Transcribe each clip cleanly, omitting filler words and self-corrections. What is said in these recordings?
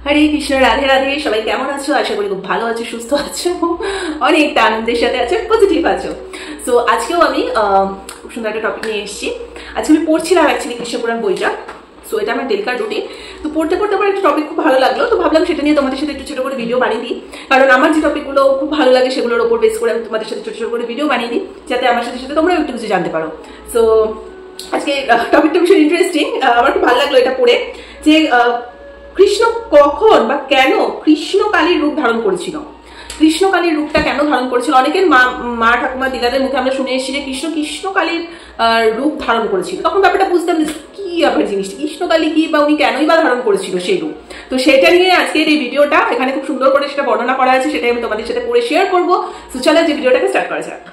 হরে কৃষ্ণ, রাধে রাধে। সবাই কেমন আছো? আশা করি খুব ভালো আছো, সুস্থ আছো, অনেকটা আনন্দের সাথে আছো, পজিটিভ আছো। সো আজকেও আমি খুব সুন্দর একটা টপিক নিয়ে এসেছি। আজকে আমি পড়ছিলাম অ্যাকচুয়ালি কৃষ্ণপুরাণ বইটা। সো এটা আমার ডেলিকার রুটিন। তো পড়তে পড়তে আমার একটা টপিক খুব ভালো লাগলো, তো ভাবলাম সেটা নিয়ে তোমাদের সাথে একটু ছোটো করে ভিডিও বানিয়ে দিই। কারণ আমার যে টপিকগুলো খুব ভালো লাগে সেগুলোর ওপর বেস করে আমি তোমাদের সাথে ছোটো ছোটো করে ভিডিও বানিয়ে দিই, যাতে আমার সাথে সাথে তোমরাও একটু কিছু জানতে পারো। সো আজকে টপিকটা ভীষণ ইন্টারেস্টিং। আমার খুব ভালো লাগলো এটা পড়ে, যে কৃষ্ণ কখন বা কেন কৃষ্ণকালীর রূপ ধারণ করেছিল। কৃষ্ণকালীর রূপটা কেন ধারণ করেছিল? অনেকের মা ঠাকুমা দিদাদের মুখে আমরা শুনে এসেছি যে কৃষ্ণকালীর রূপ ধারণ করেছিল। তখন ব্যাপারটা বুঝতাম যে কি ব্যাপার জিনিসটা, কৃষ্ণকালী কি বা উনি কেনই বা ধারণ করেছিল সেই রূপ। তো সেটা নিয়ে আজকের এই ভিডিওটা, এখানে খুব সুন্দর করে সেটা বর্ণনা করা আছে, সেটাই আমি তোমাদের সাথে পড়ে শেয়ার করবো। তো চলো যে ভিডিওটাকে স্টার্ট করা যাক।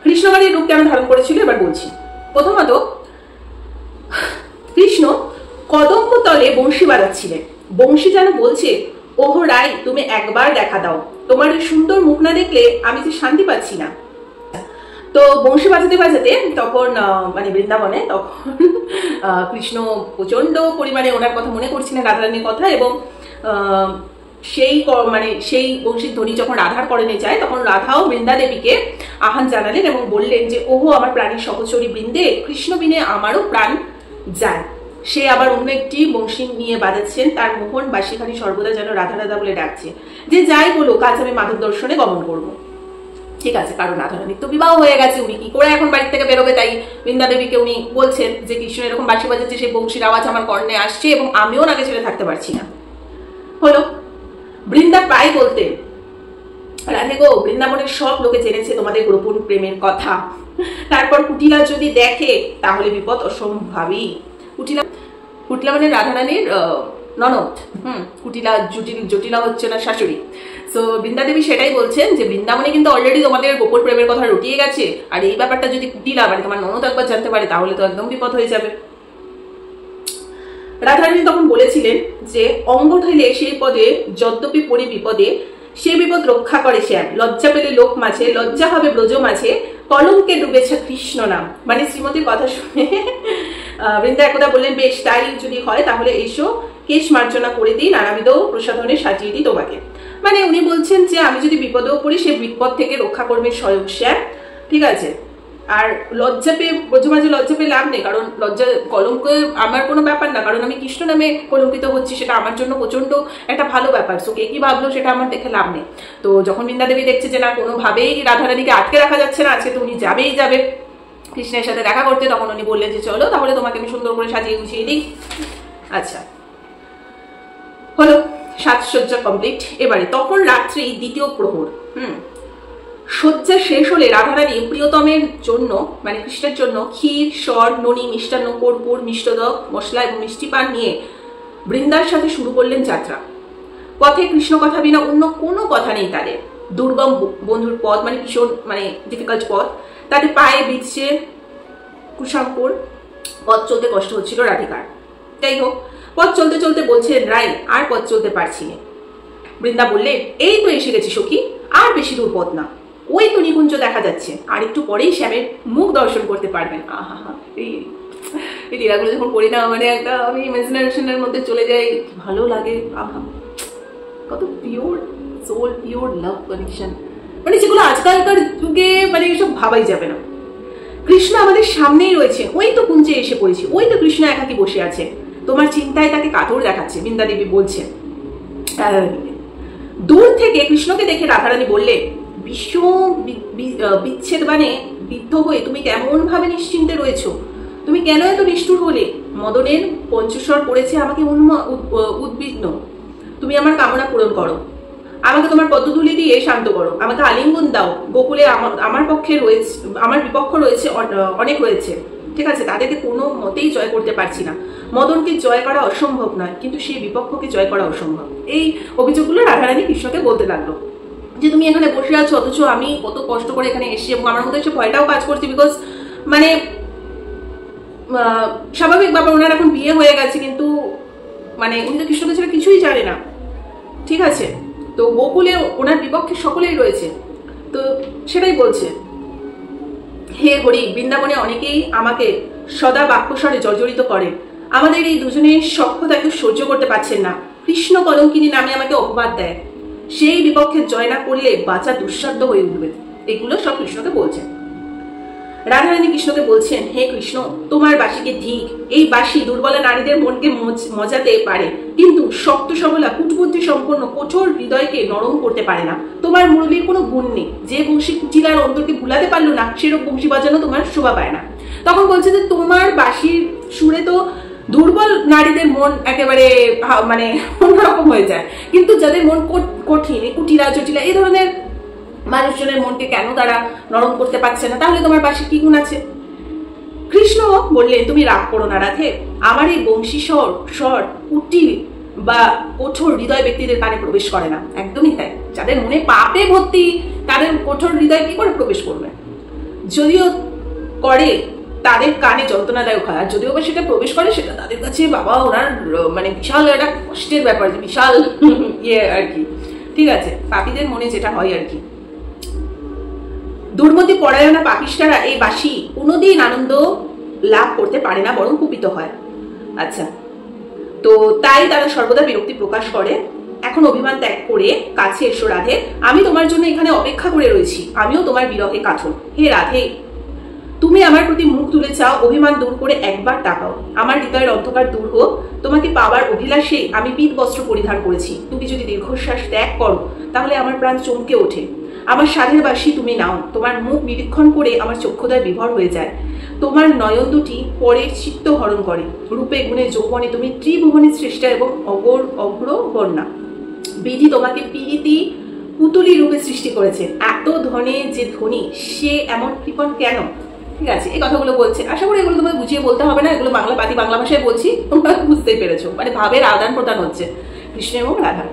কৃষ্ণকালীর রূপ কেন ধারণ করেছিল এবার বলছি। প্রথমত, কৃষ্ণ কদম্ব তলে বংশী বাজাচ্ছিলেন। বংশী যেন বলছে, ওহ রাই, তুমি একবার দেখা দাও, তোমার ওই সুন্দর মুখ না দেখলে আমি যে শান্তি পাচ্ছি না। তো বংশী বাজাতে বাজাতে তখন মানে বৃন্দাবনে তখন কৃষ্ণ প্রচন্ড পরিমাণে ওনার কথা মনে করছিলেন, রাধারানীর কথা, এবং সেই বংশীর ধ্বনি যখন রাধার করণে যায় তখন রাধাও বৃন্দা দেবীকে আহ্বান জানালেন এবং বললেন যে, ওহো আমার প্রাণীর সহচরী বৃন্দে, কৃষ্ণ বিনে আমারও প্রাণ যায়। সে আবার অন্য একটি বংশী নিয়ে বাজাচ্ছেন, তার মোহন বাঁশিখানি সর্বদা যেন রাধা রাধা বলে ডাকছে, যে যাই বলো কাজ আমি মাধব দর্শনে গমন করবো। ঠিক আছে, কারণ রাধারানীর তো বিবাহ হয়ে গেছে, উনি কি করে এখন বাড়ি থেকে বেরোবে? তাই বৃন্দা দেবীকে উনি বলছেন যে কৃষ্ণ এরকম বাঁশি বাজাচ্ছে, সেই বংশীর আওয়াজ আমার কর্ণে আসছে এবং আমিও নাকে ছেড়ে থাকতে পারছি না। হলো, বৃন্দা প্রায় বলতেন, রাধে গো, বৃন্দাবনের সব লোকে জেনেছে তোমাদের গোপন প্রেমের কথা। তারপর কুটিলা যদি দেখে তাহলে বিপদ অসম্ভাবী। কুটিলা মানে রাধারানীর ননদ। কুটিলা জটিলা হচ্ছে না শাশুড়ি। তো বৃন্দা দেবী সেটাই বলছেন যে বৃন্দাবনে কিন্তু অলরেডি তোমাদের গোপন প্রেমের কথা রটিয়ে গেছে, আর এই ব্যাপারটা যদি কুটিলা মানে তোমার ননদ একবার জানতে পারে তাহলে তো একদম বিপদ হয়ে যাবে। রাধারানী তখন বলেছিলেন যে অঙ্গ ঠেলে সেই পদে যদ্যপি পড়ি বিপদে, সে বিপদ রক্ষা করে শ্যাম, লজ্জা পেলে লোক মাঝে, লজ্জা হবে ব্রজ মাঝে, কলঙ্কে ডুবেছে কৃষ্ণ নাম। মানে শ্রীমতীর কথা শুনে বৃন্দা একদা বললেন, বেশ তাই যদি হয় তাহলে এসো, কেশ মার্জনা করে দিই, নানাবিধ প্রসাধনে সাজিয়ে দিই তোমাকে। মানে উনি বলছেন যে আমি যদি বিপদেও পড়ি, সে বিপদ থেকে রক্ষা করবে স্বয়ং শ্যাম। ঠিক আছে, আর লজ্জা পেয়ে ব্রজ মাঝে লজ্জা পেয়ে লাভ নেই, কারণ লজ্জা কলঙ্ক আমার কোনো ব্যাপার না, কারণ আমি কৃষ্ণ নামে কলঙ্কিত হচ্ছি, সেটা আমার জন্য প্রচন্ড একটা ভালো ব্যাপার। সো কে কি ভাবলো সেটা আমার দেখে লাভ নেই। তো যখন বৃন্দা দেবী দেখছে যে না, কোনোভাবেই রাধারানীকে আটকে রাখা যাচ্ছে না, আজকে তো উনি যাবেই যাবে কৃষ্ণের সাথে দেখা করতে, তখন উনি বললেন যে চলো তাহলে তোমাকে আমি সুন্দর করে সাজিয়ে গুছিয়ে দিই। আচ্ছা, হলো, সাজসজ্জা কমপ্লিট। এবারে তখন রাত্রি দ্বিতীয় প্রহর। শয্যা শেষ হলে রাধারানী প্রিয়তমের জন্য মানে কৃষ্ণের জন্য ক্ষীর, স্বর, ননি, মিষ্টান্ন, কর্পূর, মিষ্টদক, মশলা এবং মিষ্টি পান নিয়ে বৃন্দার সাথে শুরু করলেন যাত্রা। পথে কৃষ্ণ কথা বিনা অন্য কোনো কথা নেই তাদের। দুর্গম বন্ধুর পথ, মানে ভীষণ মানে ডিফিকাল্ট পথ, তাদের পায়ে বিচ্ছে কুশাঙ্কুর, পথ চলতে কষ্ট হচ্ছিল রাধিকার। যাই হোক, পথ চলতে চলতে বলছেন, রাই আর পথ চলতে পারছি না। বৃন্দা বললেন, এই তো এসে গেছি সখী, আর বেশি দূর পথ না, ওই তো নিকুঞ্জ দেখা যাচ্ছে, আর একটু পরেই শ্যামের মুখ দর্শন করতে পারবেন। আহা, এই লীলাগুলো যখন পড়ি না, মানে একটা আমি ইমাজিনেশনের মধ্যে চলে যাই, ভালো লাগে। আহা, কত pure soul, pure love connection, মানে যেগুলো আজকালকার যুগে মানে এসব ভাবাই যাবে না। কৃষ্ণ আমাদের সামনেই রয়েছে, ওই তো কুঞ্জে এসে পড়েছে, ওই তো কৃষ্ণ একাকি বসে আছে, তোমার চিন্তায় তাকে কাতর দেখাচ্ছে, বৃন্দা দেবী বলছেন। দূর থেকে কৃষ্ণকে দেখে রাধারানী বললে, বিশ্ব বিচ্ছেদ মানে বিদ্ধ হয়ে তুমি কেমন ভাবে নিশ্চিন্তে রয়েছো, তুমি কেন এত নিষ্ঠুর হলে? মদনের পঞ্চস্বর পড়েছে আমাকে উদ্বিগ্ন, তুমি আমার কামনা পূরণ করো, আমাকে তোমার পদ্মধূলি দিয়ে শান্ত করো, আমাকে আলিঙ্গন দাও। গোকুলে আমার পক্ষে রয়েছে, আমার বিপক্ষ রয়েছে, অনেক রয়েছে, ঠিক আছে, তাদেরকে কোনো মতেই জয় করতে পারছি না। মদনকে জয় করা অসম্ভব নয়, কিন্তু সেই বিপক্ষকে জয় করা অসম্ভব। এই অভিযোগগুলো রাধারানী কৃষ্ণকে বলতে লাগলো, যে তুমি এখানে বসে আছো, অথচ আমি কত কষ্ট করে এখানে এসেছি, এবং আমার মধ্যে এসে ভয়টাও কাজ করছে, বিকজ মানে স্বাভাবিক ব্যাপার, ওনার এখন বিয়ে হয়ে গেছে, কিন্তু মানে উনি তো কৃষ্ণকে ছাড়া কিছুই জানে না। ঠিক আছে, তো গোকুলে ওনার বিপক্ষে সকলেই রয়েছে, তো সেটাই বলছে, হে হরি, বৃন্দাবনে অনেকেই আমাকে সদা বাক্যস্বরে জর্জরিত করে, আমাদের এই দুজনের সখ্যতাকে সহ্য করতে পারছেন না। কৃষ্ণ কলঙ্কিনী নামে আমাকে অপবাদ দেয়, সেই বিপক্ষে জয় না করলে বাঁচা দুঃসাধ্য হয়ে উঠবে। এগুলো সব কৃষ্ণকে বলছেন। রাধারানী কৃষ্ণকে বলছেন, হে কৃষ্ণ, তোমার বাঁশিকে ঠিক। এই বাঁশি দুর্বলা নারীদের মনকে মজাতে পারে, কিন্তু শক্ত সবলা কুটবুদ্ধি সম্পন্ন কঠোর হৃদয়কে নরম করতে পারে না। তোমার মুরলীর কোনো গুণ নেই। যে বংশী কুটিলার অন্তরকে ভুলাতে পারলো না, সেরকম বংশী বাজানো তোমার শোভা পায় না। তখন বলছে যে তোমার বাঁশির সুরে তো দুর্বল নারীদের মন একেবারে মানে অন্যরকম হয়ে যায়, কিন্তু যাদের মন কঠিন, কুটিলা জটিলা এই ধরনের মানুষজনের মনকে কেন তারা নরম করতে পারছে না? তাহলে তোমার বাঁশি কি গুণ আছে? কৃষ্ণ বললেন, তুমি রাগ করো না রাধে, আমার এই বংশী স্বর কুটিল বা কঠোর হৃদয় ব্যক্তিদের কানে প্রবেশ করে না। একদমই তাই। যাদের মনে পাপে ভর্তি তাদের কঠোর হৃদয় কি করে প্রবেশ করবে? যদিও করে তাদের কানে যন্ত্রণাদায়ক হয়, আর যদিও বা সেটা প্রবেশ করে সেটা তাদের কাছে বাবা ওনার মানে বিশাল একটা কষ্টের ব্যাপার, বিশাল ইয়ে আর কি। ঠিক আছে, পাপীদের মনে যেটা হয় আর কি। দুর্মতি পরায়ণা পাপিষ্টারা এই বাঁশি কোনোদিন আনন্দ লাভ করতে পারে না, বরং কুপিত হয়। আচ্ছা, তো তাই তারা সর্বদা বিরক্তি প্রকাশ করে। এখন অভিমান ত্যাগ করে কাছে এসো রাধে, আমি তোমার জন্য এখানে অপেক্ষা করে রয়েছি, আমিও তোমার বিরহে কাঠন। হে রাধে, তুমি আমার প্রতি মুখ তুলে চাও, অভিমান দূর করে একবার তাকাও। আমার হৃদয়ের অন্ধকার দূর হোক, তোমাকে পাওয়ার অভিলাষে আমি পীত বস্ত্র পরিধান করেছি। তুমি যদি দীর্ঘশ্বাস ত্যাগ করো তাহলে আমার প্রাণ চমকে ওঠে। আমার সাধের বাসী তুমি নাও, তোমার মুখ নিরীক্ষণ করে আমার চক্ষুদয় বিভর হয়ে যায়। তোমার নয়ন দুটি পরের চিত্ত হরণ করে। রূপে গুণে যৌবনে তুমি ত্রিভুবনের সৃষ্টা এবং অগ্রবর্ণা। বিধি তোমাকে পীড়িতি পুতুলি রূপে সৃষ্টি করেছে। এত ধনে যে ধনী, সে এমন কৃপণ কেন? ঠিক আছে, এই কথাগুলো বলছে। আশা করি এগুলো তোমায় বুঝিয়ে বলতে হবে না, এগুলো বাংলা ভাষায় বলছি, তোমরা বুঝতেই পেরেছো। মানে ভাবের আদান প্রদান হচ্ছে কৃষ্ণ এবং রাধা।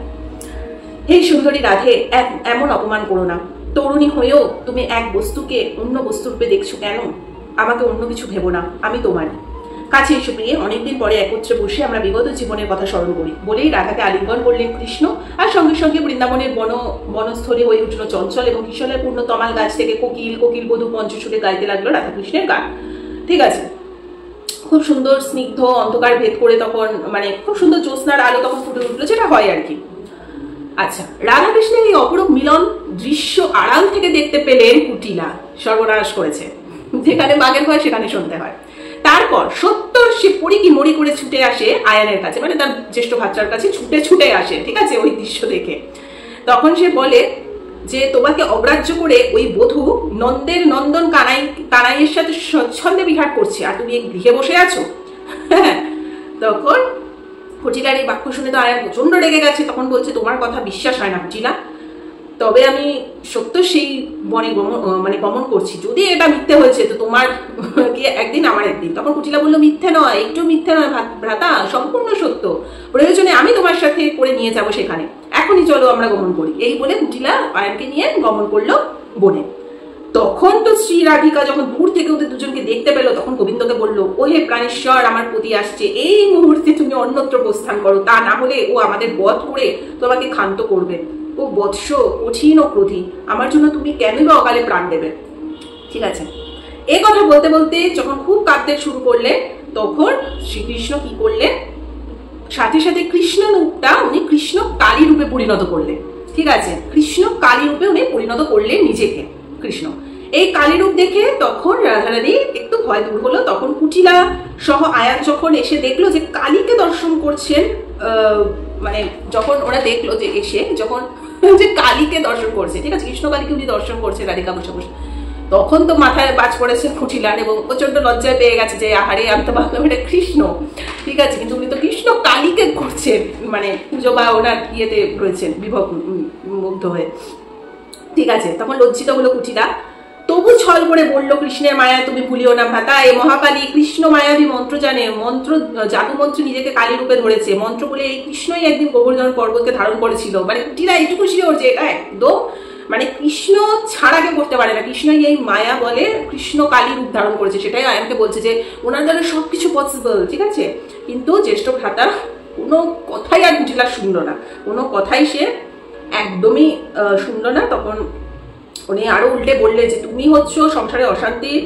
হে সুন্দরী রাধে, এমন অপমান করো না। তরুণী হয়েও তুমি এক বস্তুকে অন্য বস্তু রূপে দেখছো কেন? আমাকে অন্য কিছু ভেবো না, আমি তোমার কাছে এসে প্রিয়ে। অনেকদিন পরে একত্রে বসে আমরা বিগত জীবনের কথা স্মরণ করি। বলেই রাধাকে আলিঙ্গন করলেন কৃষ্ণ, আর সঙ্গে সঙ্গে বৃন্দাবনের বনস্থলী হয়ে উঠল চঞ্চল, এবং কিশোরের পূর্ণ তমাল গাছ থেকে কোকিল বধূ পঞ্চসুরে গাইতে লাগলো রাধাকৃষ্ণের গান। ঠিক আছে, খুব সুন্দর স্নিগ্ধ অন্ধকার ভেদ করে তখন মানে খুব সুন্দর জ্যোৎস্নার আলো তখন ফুটে উঠলো, যেটা হয় আর কি। আচ্ছা, রাধাকৃষ্ণের এই অপরূপ মিলন দৃশ্য আড়াল থেকে দেখতে পেলেন কুটিলা। সর্বনাশ করেছে, যেখানে বাঘের ভয় সেখানে শুনতে হয়। তারপর সত্তর সে পড়ি মরি করে ছুটে আসে আয়ানের কাছে, মানে তার জ্যেষ্ঠ ভাত্রার কাছে ছুটে আসে। ঠিক আছে, ওই দৃশ্য দেখে তখন সে বলে যে তোমাকে অগ্রাহ্য করে ওই বধূ নন্দের নন্দন কানাইয়ের সাথে স্বচ্ছন্দে বিহার করছে, আর তুমি গৃহে বসে আছো। তখন কুটিলার এই বাক্য শুনে তো আয়ান প্রচন্ড রেগে গেছে। তখন বলছে, তোমার কথা বিশ্বাস হয় না কুটিলা, তবে আমি সত্য সেই বনে গমন করছি। যদি এটা মিথ্যে হয়েছে তো তোমার কি একদিন আমার একদিন। তখন কুটিলা বললো, মিথ্যে নয়, একটু মিথ্যে নয় ভ্রাতা, সম্পূর্ণ সত্য। প্রয়োজনে আমি তোমার সাথে করে নিয়ে যাবো সেখানে, এখনই চলো আমরা গমন করি। এই বলে কুটিলা আয়ানকে নিয়ে গমন করলো বনে। তখন তো শ্রী রাধিকা যখন দূর থেকে ওদের দুজনকে দেখতে পেলো, তখন গোবিন্দকে বললো, ও হে প্রাণেশ্বর, আমার পতি আসছে, এই মুহূর্তে তুমি অন্যত্র প্রস্থান করো, তা না হলে ও আমাদের বধ করে তোমাকে ক্ষান্ত করবে। ও বৎস কঠিন ও ক্রোধী, আমার জন্য তুমি কেন বা অকালে প্রাণ দেবে? ঠিক আছে, এই কথা বলতে বলতে যখন খুব কাঁদতে শুরু করলে, তখন শ্রীকৃষ্ণ কি করলেন, সাথে সাথে কৃষ্ণ রূপটা উনি কৃষ্ণ কালী রূপে পরিণত করলেন। ঠিক আছে, কৃষ্ণ কালী রূপে উনি পরিণত করলেন নিজেকে। কৃষ্ণ এই কালী রূপ দেখে তখন রাধারানী একটু ভয় দূর হলো। তখন কুটিলা সহ আয়ান যখন এসে দেখলো যে কালীকে দর্শন করছেন, মানে যখন ওরা দেখলো যে এসে যখন যে কালীকে দর্শন করছে, ঠিক আছে, কৃষ্ণ কালীকে উনি দর্শন করছে রাধিকা বসে বসে, তখন তো মাথায় বাজ পড়েছে কুটিলার, এবং প্রচন্ড লজ্জায় পেয়ে গেছে যে আহারে আমি তো ভাবলাম এটা কৃষ্ণ। ঠিক আছে, কিন্তু উনি তো কৃষ্ণ কালীকে করছেন, মানে পুজো বা ওনার ইয়েতে রয়েছেন মুগ্ধ হয়ে। ঠিক আছে, তখন লজ্জিত হলো কুটিলা। তবু ছল করে বলল, কৃষ্ণের মায়া তুমি ভুলিও না ভ্রাতা, এই মহাকালী কৃষ্ণ মায়াবী মন্ত্র জানে, জাদু মন্ত্র নিজেকে কালী রূপে ধরেছে। মন্ত্র বলে এই কৃষ্ণই একদিন গোবর্ধন পর্বতকে ধারণ করেছিল। মানে কুটিলা এইটুকু শিওর যে এটা একদম মানে কৃষ্ণ ছাড়া কেউ করতে পারে না, কৃষ্ণই এই মায়া বলে কৃষ্ণ কালী রূপ ধারণ করেছে। সেটাই আয়ানকে বলছে যে ওনার দ্বারা সবকিছু পসিবল। ঠিক আছে, কিন্তু জ্যেষ্ঠ ভ্রাতা কোনো কথাই আর কুটিলা শুনলো না, কোনো কথাই সে একদমই শুনলো না। তখন উনি আরো উল্টে বললে যে তুমি হচ্ছ সংসারে অশান্তির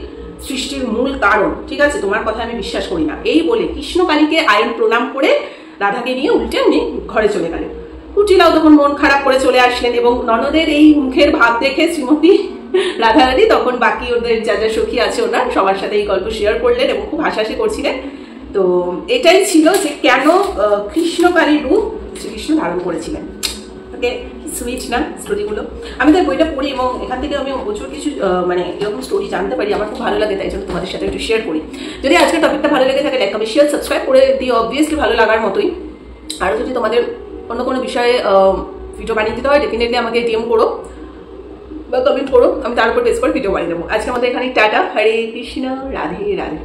সৃষ্টির মূল কারণ। ঠিক আছে, তোমার কথা আমি বিশ্বাস করি না। এই বলে কৃষ্ণ কালীকে আইন প্রণাম করে রাধাকে নিয়ে উল্টে উনি ঘরে চলে গেলেন। কুটিলাও তখন মন খারাপ করে চলে আসলেন এবং ননদের এই মুখের ভাব দেখে শ্রীমতী রাধারানী তখন বাকি ওদের যা যা সখী আছে ওনার সবার সাথে এই গল্প শেয়ার করলেন এবং খুব হাসাহাসি করছিলেন। তো এটাই ছিল যে কেন কৃষ্ণকালী রূপ শ্রীকৃষ্ণ ধারণ করেছিলেন। ওকে, সুইট না স্টোরিগুলো? আমি তাই বইটা পড়ি এবং এখান থেকে আমি প্রচুর কিছু মানে এরকম স্টোরি জানতে পারি, আমার খুব ভালো লাগে, তাই জন্য তোমাদের সাথে একটু শেয়ার করি। যদি আজকের টপিকটা ভালো লেগে থাকে লাইক কমেন্ট শেয়ার সাবস্ক্রাইব করে দিও, অবভিয়াসলি ভালো লাগার মতোই। আর যদি তোমাদের অন্য কোনো বিষয়ে ভিডিও বানিয়ে দিতে হয় ডেফিনেটলি আমাকে ডিএম করো বা কমেন্ট করো, আমি তার উপর বেস করে ভিডিও বানিয়ে দেবো। আজকে আমাদের এখানে টাটা, হরে কৃষ্ণ, রাধে রাধে।